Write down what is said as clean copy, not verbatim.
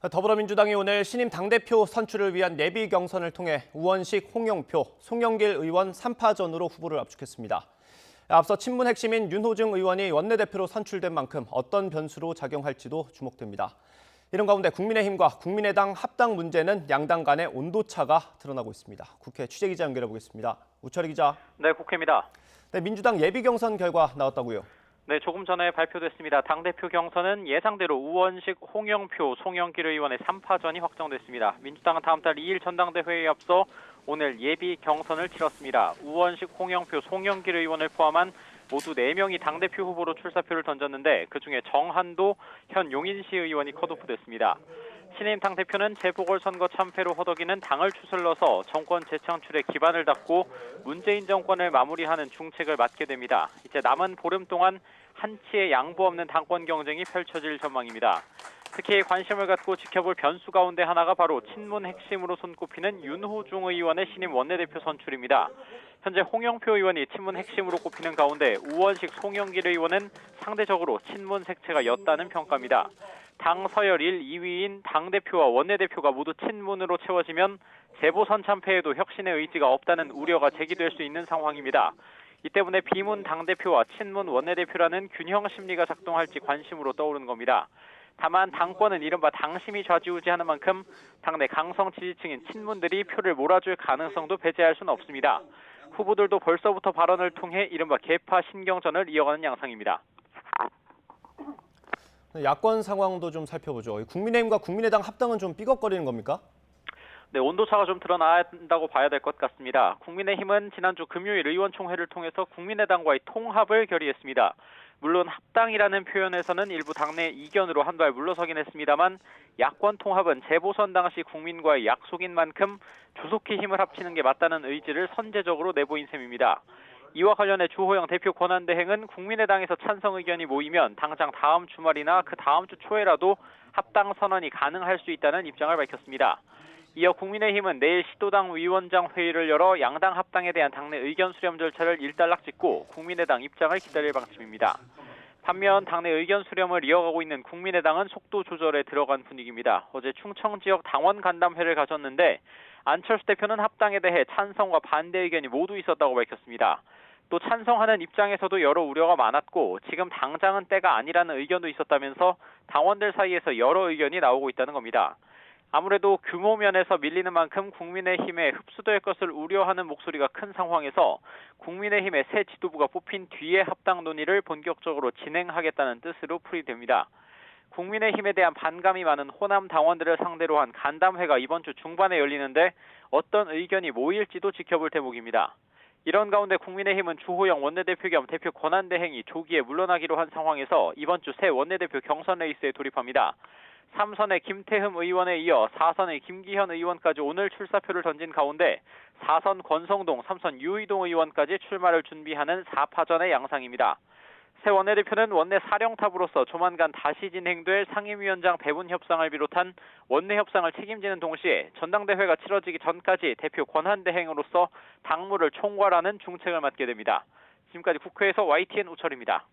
더불어민주당이 오늘 신임 당대표 선출을 위한 예비 경선을 통해 우원식, 홍영표, 송영길 의원 3파전으로 후보를 압축했습니다. 앞서 친문 핵심인 윤호중 의원이 원내대표로 선출된 만큼 어떤 변수로 작용할지도 주목됩니다. 이런 가운데 국민의힘과 국민의당 합당 문제는 양당 간의 온도차가 드러나고 있습니다. 국회 취재기자 연결해 보겠습니다. 우철희 기자. 네, 국회입니다. 네, 민주당 예비 경선 결과 나왔다고요? 네, 조금 전에 발표됐습니다. 당대표 경선은 예상대로 우원식, 홍영표, 송영길 의원의 3파전이 확정됐습니다. 민주당은 다음 달 2일 전당대회에 앞서 오늘 예비 경선을 치렀습니다. 우원식, 홍영표, 송영길 의원을 포함한 모두 4명이 당대표 후보로 출사표를 던졌는데 그중에 정한도 현 용인시 의원이 컷오프됐습니다. 신임 당대표는 재보궐선거 참패로 허덕이는 당을 추슬러서 정권 재창출에 기반을 닦고 문재인 정권을 마무리하는 중책을 맡게 됩니다. 이제 남은 보름 동안 한치의 양보 없는 당권 경쟁이 펼쳐질 전망입니다. 특히 관심을 갖고 지켜볼 변수 가운데 하나가 바로 친문 핵심으로 손꼽히는 윤호중 의원의 신임 원내대표 선출입니다. 현재 홍영표 의원이 친문 핵심으로 꼽히는 가운데 우원식, 송영길 의원은 상대적으로 친문 색채가 옅다는 평가입니다. 당 서열 1, 2위인 당대표와 원내대표가 모두 친문으로 채워지면 재보선 참패에도 혁신의 의지가 없다는 우려가 제기될 수 있는 상황입니다. 이 때문에 비문 당대표와 친문 원내대표라는 균형 심리가 작동할지 관심으로 떠오르는 겁니다. 다만 당권은 이른바 당심이 좌지우지하는 만큼 당내 강성 지지층인 친문들이 표를 몰아줄 가능성도 배제할 수는 없습니다. 후보들도 벌써부터 발언을 통해 이른바 계파 신경전을 이어가는 양상입니다. 야권 상황도 좀 살펴보죠. 국민의힘과 국민의당 합당은 좀 삐걱거리는 겁니까? 네, 온도차가 좀 드러나야 한다고 봐야 될 것 같습니다. 국민의힘은 지난주 금요일 의원총회를 통해서 국민의당과의 통합을 결의했습니다. 물론 합당이라는 표현에서는 일부 당내 이견으로 한 발 물러서긴 했습니다만 야권 통합은 재보선 당시 국민과의 약속인 만큼 조속히 힘을 합치는 게 맞다는 의지를 선제적으로 내보인 셈입니다. 이와 관련해 주호영 대표 권한대행은 국민의당에서 찬성 의견이 모이면 당장 다음 주말이나 그 다음 주 초에라도 합당 선언이 가능할 수 있다는 입장을 밝혔습니다. 이어 국민의힘은 내일 시도당 위원장 회의를 열어 양당 합당에 대한 당내 의견 수렴 절차를 일단락 짓고 국민의당 입장을 기다릴 방침입니다. 반면 당내 의견 수렴을 이어가고 있는 국민의당은 속도 조절에 들어간 분위기입니다. 어제 충청 지역 당원 간담회를 가졌는데 안철수 대표는 합당에 대해 찬성과 반대 의견이 모두 있었다고 밝혔습니다. 또 찬성하는 입장에서도 여러 우려가 많았고 지금 당장은 때가 아니라는 의견도 있었다면서 당원들 사이에서 여러 의견이 나오고 있다는 겁니다. 아무래도 규모 면에서 밀리는 만큼 국민의힘에 흡수될 것을 우려하는 목소리가 큰 상황에서 국민의힘의 새 지도부가 뽑힌 뒤에 합당 논의를 본격적으로 진행하겠다는 뜻으로 풀이됩니다. 국민의힘에 대한 반감이 많은 호남 당원들을 상대로 한 간담회가 이번 주 중반에 열리는데 어떤 의견이 모일지도 지켜볼 대목입니다. 이런 가운데 국민의힘은 주호영 원내대표 겸 대표 권한대행이 조기에 물러나기로 한 상황에서 이번 주 새 원내대표 경선 레이스에 돌입합니다. 3선의 김태흠 의원에 이어 4선의 김기현 의원까지 오늘 출사표를 던진 가운데 4선 권성동, 3선 유의동 의원까지 출마를 준비하는 4파전의 양상입니다. 새 원내대표는 원내 사령탑으로서 조만간 다시 진행될 상임위원장 배분 협상을 비롯한 원내 협상을 책임지는 동시에 전당대회가 치러지기 전까지 대표 권한대행으로서 당무를 총괄하는 중책을 맡게 됩니다. 지금까지 국회에서 YTN 우철입니다.